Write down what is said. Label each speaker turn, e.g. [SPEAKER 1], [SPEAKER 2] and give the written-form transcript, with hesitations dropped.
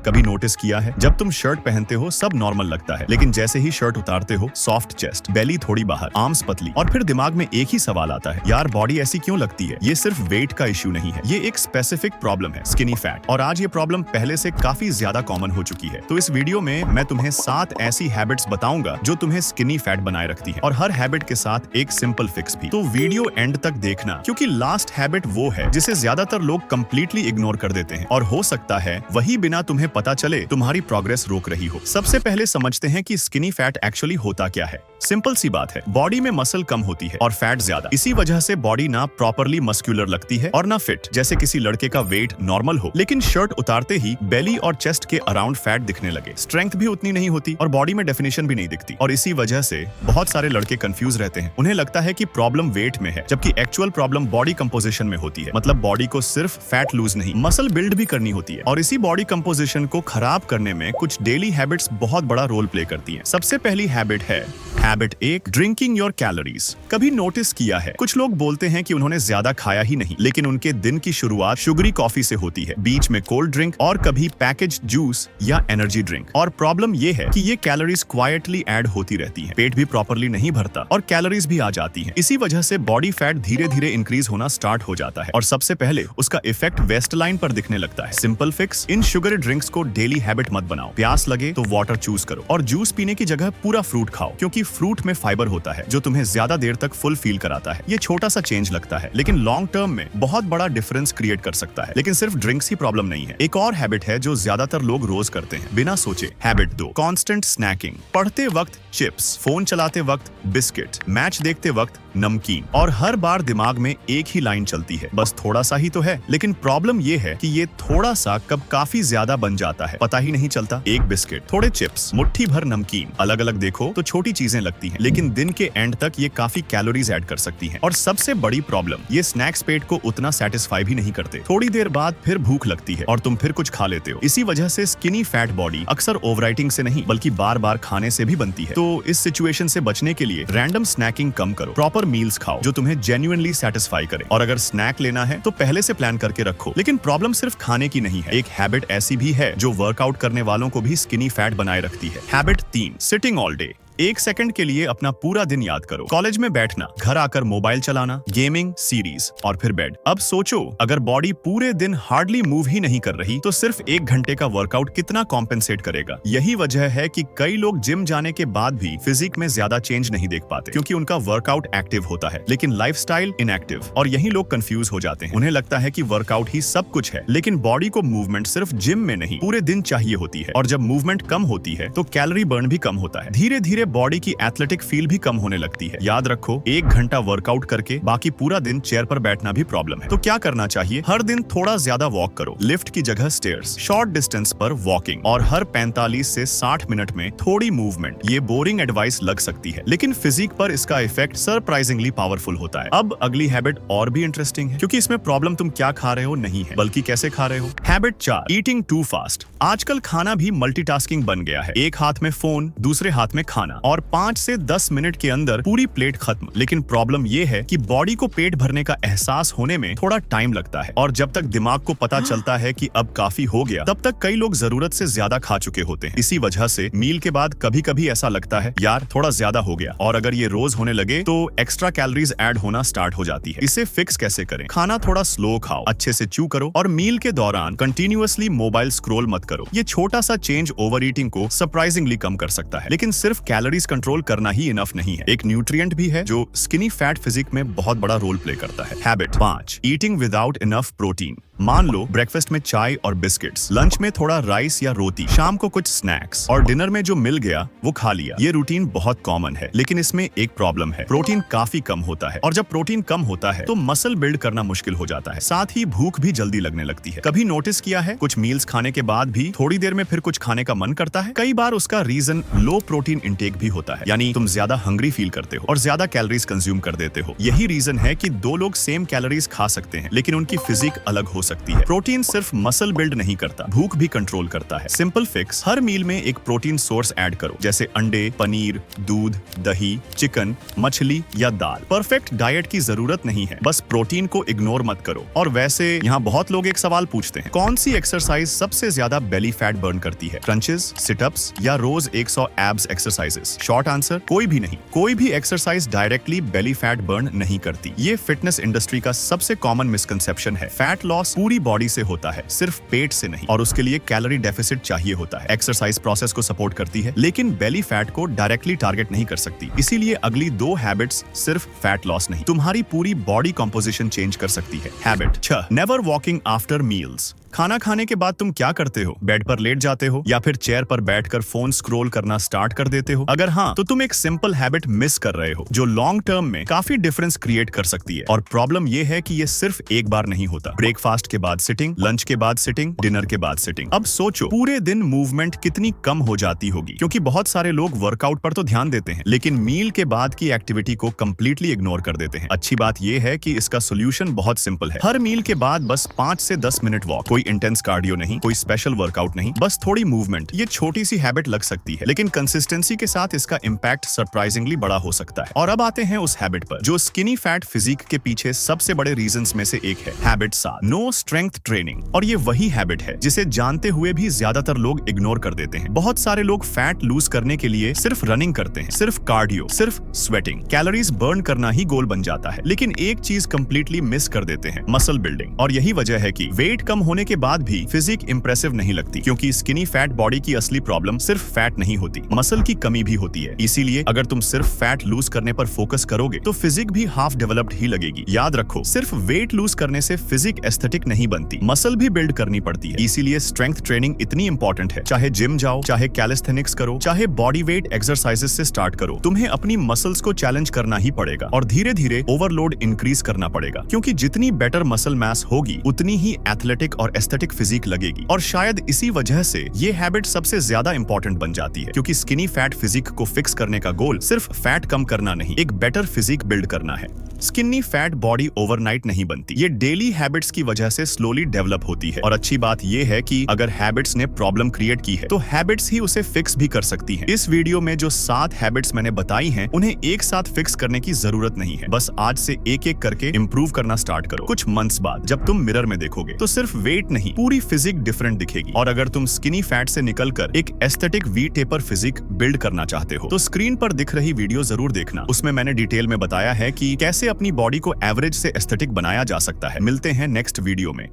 [SPEAKER 1] कभी नोटिस किया है जब तुम शर्ट पहनते हो सब नॉर्मल लगता है, लेकिन जैसे ही शर्ट उतारते हो सॉफ्ट चेस्ट, बेली थोड़ी बाहर, आर्म्स पतली, और फिर दिमाग में एक ही सवाल आता है, यार बॉडी ऐसी क्यों लगती है? ये सिर्फ वेट का इश्यू नहीं है, ये एक स्पेसिफिक प्रॉब्लम है, स्किनी फैट। और आज ये प्रॉब्लम पहले से काफी ज्यादा कॉमन हो चुकी है। तो इस वीडियो में मैं तुम्हें 7 ऐसी हैबिट्स बताऊंगा जो तुम्हें स्किनी फैट बनाए रखती है, और हर हैबिट के साथ एक सिंपल फिक्स भी। तो वीडियो एंड तक देखना, क्योंकि लास्ट हैबिट वो है जिसे ज्यादातर लोग कंप्लीटली इग्नोर कर देते हैं, और हो सकता है वही बिना तुम्हें पता चले तुम्हारी प्रोग्रेस रोक रही हो। सबसे पहले समझते हैं कि स्किनी फैट एक्चुअली होता क्या है। सिंपल सी बात है, बॉडी में मसल कम होती है और फैट ज्यादा। इसी वजह से बॉडी ना प्रॉपरली मस्कुलर लगती है और ना फिट। जैसे किसी लड़के का वेट नॉर्मल हो, लेकिन शर्ट उतारते ही बेली और चेस्ट के अराउंड फैट दिखने लगे। स्ट्रेंथ भी उतनी नहीं होती और बॉडी में डेफिनेशन भी नहीं दिखती। और इसी वजह से बहुत सारे लड़के कंफ्यूज रहते हैं। उन्हें लगता है कि प्रॉब्लम वेट में है, जबकि एक्चुअल प्रॉब्लम बॉडी कंपोजिशन में होती है। मतलब बॉडी को सिर्फ फैट लूज नहीं, मसल बिल्ड भी करनी होती है। और इसी बॉडी कंपोजिशन को खराब करने में कुछ डेली हैबिट्स बहुत बड़ा रोल प्ले करती हैं। सबसे पहली हैबिट है हैबिट 1, ड्रिंकिंग योर कैलोरीज। कभी नोटिस किया है कुछ लोग बोलते हैं कि उन्होंने ज्यादा खाया ही नहीं, लेकिन उनके दिन की शुरुआत शुगरी कॉफी से होती है, बीच में कोल्ड ड्रिंक और कभी पैकेज जूस या एनर्जी ड्रिंक। और प्रॉब्लम ये है कि ये कैलोरीज क्वाइटली ऐड होती रहती हैं, पेट भी प्रॉपरली नहीं भरता और कैलोरीज भी आ जाती हैं। इसी वजह से बॉडी फैट धीरे धीरे इंक्रीज होना स्टार्ट हो जाता है, और सबसे पहले उसका इफेक्ट वेस्ट लाइन पर दिखने लगता है। सिंपल फिक्स, इन शुगरी ड्रिंक्स को डेली हैबिट मत बनाओ। प्यास लगे तो वाटर चूज करो, और जूस पीने की जगह पूरा फ्रूट खाओ, क्योंकि फ्रूट में फाइबर होता है जो तुम्हें ज्यादा देर तक फुल फील कराता है। ये छोटा सा चेंज लगता है, लेकिन लॉन्ग टर्म में बहुत बड़ा डिफरेंस क्रिएट कर सकता है। लेकिन सिर्फ ड्रिंक्स ही प्रॉब्लम नहीं है। एक और हैबिट है जो ज्यादातर लोग रोज करते हैं बिना सोचे। Habit 2, constant snacking. पढ़ते वक्त चिप्स, फोन चलाते वक्त बिस्किट, मैच देखते वक्त नमकीन, और हर बार दिमाग में एक ही लाइन चलती है, बस थोड़ा सा ही तो है। लेकिन प्रॉब्लम ये है कि ये थोड़ा सा कब काफी ज्यादा बन जाता है, पता ही नहीं चलता। एक बिस्किट, थोड़े चिप्स, मुट्ठी भर नमकीन, अलग अलग देखो तो छोटी चीजें लगती हैं, लेकिन दिन के एंड तक ये काफी कैलोरीज ऐड कर सकती हैं। और सबसे बड़ी प्रॉब्लम, ये स्नैक्स पेट को उतना सेटिस्फाई भी नहीं करते। थोड़ी देर बाद फिर भूख लगती है और तुम फिर कुछ खा लेते हो। इसी वजह से स्किनी फैट बॉडी अक्सर ओवरईटिंग से नहीं, बल्कि बार बार खाने से भी बनती है। तो इस सिचुएशन से बचने के लिए रैंडम स्नैकिंग कम करो, प्रॉपर मील्स खाओ जो तुम्हें जेन्युइनली सेटिस्फाई करे। और अगर स्नैक लेना है तो पहले से प्लान करके रखो। लेकिन प्रॉब्लम सिर्फ खाने की नहीं है। एक हैबिट ऐसी भी है जो वर्कआउट करने वालों को भी स्किनी फैट बनाए रखती है। Habit 3, sitting all day. एक सेकंड के लिए अपना पूरा दिन याद करो। कॉलेज में बैठना, घर आकर मोबाइल चलाना, गेमिंग, सीरीज और फिर बेड। अब सोचो, अगर बॉडी पूरे दिन हार्डली मूव ही नहीं कर रही तो सिर्फ 1 घंटे का वर्कआउट कितना कॉम्पेंसेट करेगा? यही वजह है कि कई लोग जिम जाने के बाद भी फिजिक में ज्यादा चेंज नहीं देख पाते, क्योंकि उनका वर्कआउट एक्टिव होता है लेकिन लाइफस्टाइल इनएक्टिव। और यही लोग कंफ्यूज हो जाते हैं। उन्हें लगता है कि वर्कआउट ही सब कुछ है, लेकिन बॉडी को मूवमेंट सिर्फ जिम में नहीं, पूरे दिन चाहिए होती है। और जब मूवमेंट कम होती है तो कैलोरी बर्न भी कम होता है। धीरे धीरे बॉडी की एथलेटिक फील भी कम होने लगती है। याद रखो, 1 घंटा वर्कआउट करके बाकी पूरा दिन चेयर पर बैठना भी प्रॉब्लम है। तो क्या करना चाहिए? हर दिन थोड़ा ज्यादा वॉक करो, लिफ्ट की जगह स्टेयर्स, शॉर्ट डिस्टेंस पर वॉकिंग, और हर 45 से 60 मिनट में थोड़ी मूवमेंट। ये बोरिंग एडवाइस लग सकती है, लेकिन फिजिक पर इसका इफेक्ट सरप्राइजिंगली पावरफुल होता है। अब अगली हैबिट और भी इंटरेस्टिंग है, क्योंकि इसमें प्रॉब्लम तुम क्या खा रहे हो नहीं है, बल्कि कैसे खा रहे हो। Habit 4, eating too fast. आजकल खाना भी मल्टीटास्किंग बन गया है। एक हाथ में फोन, दूसरे हाथ में खाना, और 5 से 10 मिनट के अंदर पूरी प्लेट खत्म। लेकिन प्रॉब्लम ये है कि बॉडी को पेट भरने का एहसास होने में थोड़ा टाइम लगता है, और जब तक दिमाग को पता चलता है कि अब काफी हो गया, तब तक कई लोग जरूरत से ज्यादा खा चुके होते हैं। इसी वजह से मील के बाद कभी कभी ऐसा लगता है, यार थोड़ा ज्यादा हो गया। और अगर ये रोज होने लगे तो एक्स्ट्रा कैलोरीज ऐड होना स्टार्ट हो जाती है। इसे फिक्स कैसे करें? खाना थोड़ा स्लो खाओ, अच्छे से च्यू करो, और मील के दौरान कंटिन्यूअसली मोबाइल स्क्रॉल मत करो। ये छोटा सा चेंज ओवर ईटिंग को सरप्राइजिंगली कम कर सकता है। लेकिन सिर्फ कैलोरीज कंट्रोल करना ही इनफ नहीं है। एक न्यूट्रिएंट भी है जो स्किनी फैट फिजिक में बहुत बड़ा रोल प्ले करता है। Habit 5, eating without enough protein. मान लो ब्रेकफास्ट में चाय और बिस्किट्स, लंच में थोड़ा राइस या रोटी, शाम को कुछ स्नैक्स, और डिनर में जो मिल गया वो खा लिया। ये रूटीन बहुत कॉमन है, लेकिन इसमें एक प्रॉब्लम है, प्रोटीन काफी कम होता है। और जब प्रोटीन कम होता है तो मसल बिल्ड करना मुश्किल हो जाता है, साथ ही भूख भी जल्दी लगने लगती है। कभी नोटिस किया है, कुछ मील्स खाने के बाद भी थोड़ी देर में फिर कुछ खाने का मन करता है? कई बार उसका रीजन लो प्रोटीन इंटेक भी होता है, यानी तुम ज्यादा हंग्री फील करते हो और ज्यादा कैलोरीज कंज्यूम कर देते हो। यही रीजन है कि 2 लोग सेम कैलोरीज खा सकते हैं, लेकिन उनकी फिजिक अलग हो सकती है। प्रोटीन सिर्फ मसल बिल्ड नहीं करता, भूख भी कंट्रोल करता है। सिंपल फिक्स, हर मील में एक प्रोटीन सोर्स ऐड करो, जैसे अंडे, पनीर, दूध, दही, चिकन, मछली या दाल। परफेक्ट डाइट की जरूरत नहीं है, बस प्रोटीन को इग्नोर मत करो। और वैसे यहाँ बहुत लोग एक सवाल पूछते हैं, कौन सी एक्सरसाइज सबसे ज्यादा बेली फैट बर्न करती है? क्रंचेस, सिटअप्स या रोज 100 एब्स एक्सरसाइजेस? शॉर्ट आंसर, कोई भी नहीं। कोई भी exercise directly belly fat burn नहीं करती। ये फिटनेस इंडस्ट्री का सबसे कॉमन मिसकंसेप्शन है। फैट लॉस पूरी बॉडी से होता है, सिर्फ पेट से नहीं, और उसके लिए कैलोरी डेफिसिट चाहिए होता है। एक्सरसाइज प्रोसेस को सपोर्ट करती है, लेकिन बेली फैट को डायरेक्टली टारगेट नहीं कर सकती। इसीलिए अगली 2 हैबिट्स सिर्फ फैट लॉस नहीं, तुम्हारी पूरी बॉडी कॉम्पोजिशन चेंज कर सकती है। Habit 6, never walking after meals. खाना खाने के बाद तुम क्या करते हो? बेड पर लेट जाते हो या फिर चेयर पर बैठकर फोन स्क्रॉल करना स्टार्ट कर देते हो? अगर हाँ, तो तुम एक सिंपल हैबिट मिस कर रहे हो, जो लॉन्ग टर्म में काफी डिफरेंस क्रिएट कर सकती है। और प्रॉब्लम ये है कि ये सिर्फ एक बार नहीं होता। ब्रेकफास्ट के बाद सिटिंग, लंच के बाद सिटिंग, डिनर के बाद सिटिंग। अब सोचो पूरे दिन मूवमेंट कितनी कम हो जाती होगी, क्योंकि बहुत सारे लोग वर्कआउट पर तो ध्यान देते हैं, लेकिन मील के बाद की एक्टिविटी को कंप्लीटली इग्नोर कर देते हैं। अच्छी बात यह है कि इसका सोल्यूशन बहुत सिंपल है। हर मील के बाद बस 5 से 10 मिनट वॉक, कोई इंटेंस कार्डियो नहीं, कोई स्पेशल वर्कआउट नहीं, बस थोड़ी मूवमेंट। ये छोटी सी हैबिट लग सकती है, लेकिन कंसिस्टेंसी के साथ इसका इम्पैक्ट सरप्राइजिंगली बड़ा हो सकता है। और अब आते हैं उस हैबिट पर जो स्किनी फैट फिजिक के पीछे सबसे बड़े रीजंस में से एक है। Habit 7, no strength training. और ये वही हैबिट है जिसे जानते हुए भी ज्यादातर लोग इग्नोर कर देते हैं। बहुत सारे लोग फैट लूज करने के लिए सिर्फ रनिंग करते हैं, सिर्फ कार्डियो, सिर्फ स्वेटिंग, कैलोरीज बर्न करना ही गोल बन जाता है। लेकिन एक चीज कंप्लीटली मिस कर देते हैं, मसल बिल्डिंग। और यही वजह है कि वेट कम होने के बाद भी फिजिक इंप्रेसिव नहीं लगती, क्योंकि स्किनी फैट बॉडी की असली प्रॉब्लम सिर्फ फैट नहीं होती, मसल की कमी भी होती है। इसीलिए अगर तुम सिर्फ फैट लूज करने पर फोकस करोगे तो फिजिक भी हाफ डेवलप्ड ही लगेगी। याद रखो, सिर्फ वेट लूज करने से फिजिक एस्थेटिक नहीं बनती, मसल भी बिल्ड करनी पड़ती है। इसीलिए स्ट्रेंथ ट्रेनिंग इतनी इंपॉर्टेंट है। चाहे जिम जाओ, चाहे कैलिस्थेनिक्स करो, चाहे बॉडी वेट एक्सरसाइजेस से स्टार्ट करो, तुम्हें अपनी मसल्स को चैलेंज करना ही पड़ेगा और धीरे धीरे ओवरलोड इंक्रीज करना पड़ेगा, क्योंकि जितनी बेटर मसल मास होगी उतनी ही एथलेटिक और एस्थेटिक फिजिक लगेगी। और शायद इसी वजह से ये हैबिट सबसे ज्यादा इंपॉर्टेंट बन जाती है, क्योंकि स्किनी फैट फिजिक को फिक्स करने का गोल सिर्फ फैट कम करना नहीं, एक बेटर फिजिक बिल्ड करना है। स्किनी फैट बॉडी ओवरनाइट नहीं बनती, ये डेली हैबिट्स की वजह से स्लोली डेवलप होती है। और अच्छी बात ये है कि अगर हैबिट्स ने प्रॉब्लम क्रिएट की है तो हैबिट्स ही उसे फिक्स भी कर सकती हैं। इस वीडियो में जो 7 हैबिट्स मैंने बताई हैं, उन्हें एक साथ फिक्स करने की जरूरत नहीं है। बस आज से एक एक करके इंप्रूव करना स्टार्ट करो। कुछ मंथ्स बाद जब तुम मिरर में देखोगे तो सिर्फ वेट नहीं, पूरी फिजिक डिफरेंट दिखेगी। और अगर तुम स्किनी फैट से निकलकर एक aesthetic V taper physique build करना चाहते हो तो स्क्रीन पर दिख रही वीडियो जरूर देखना। उसमें मैंने डिटेल में बताया है कि कैसे अपनी बॉडी को एवरेज से एस्थेटिक बनाया जा सकता है। मिलते हैं नेक्स्ट वीडियो में।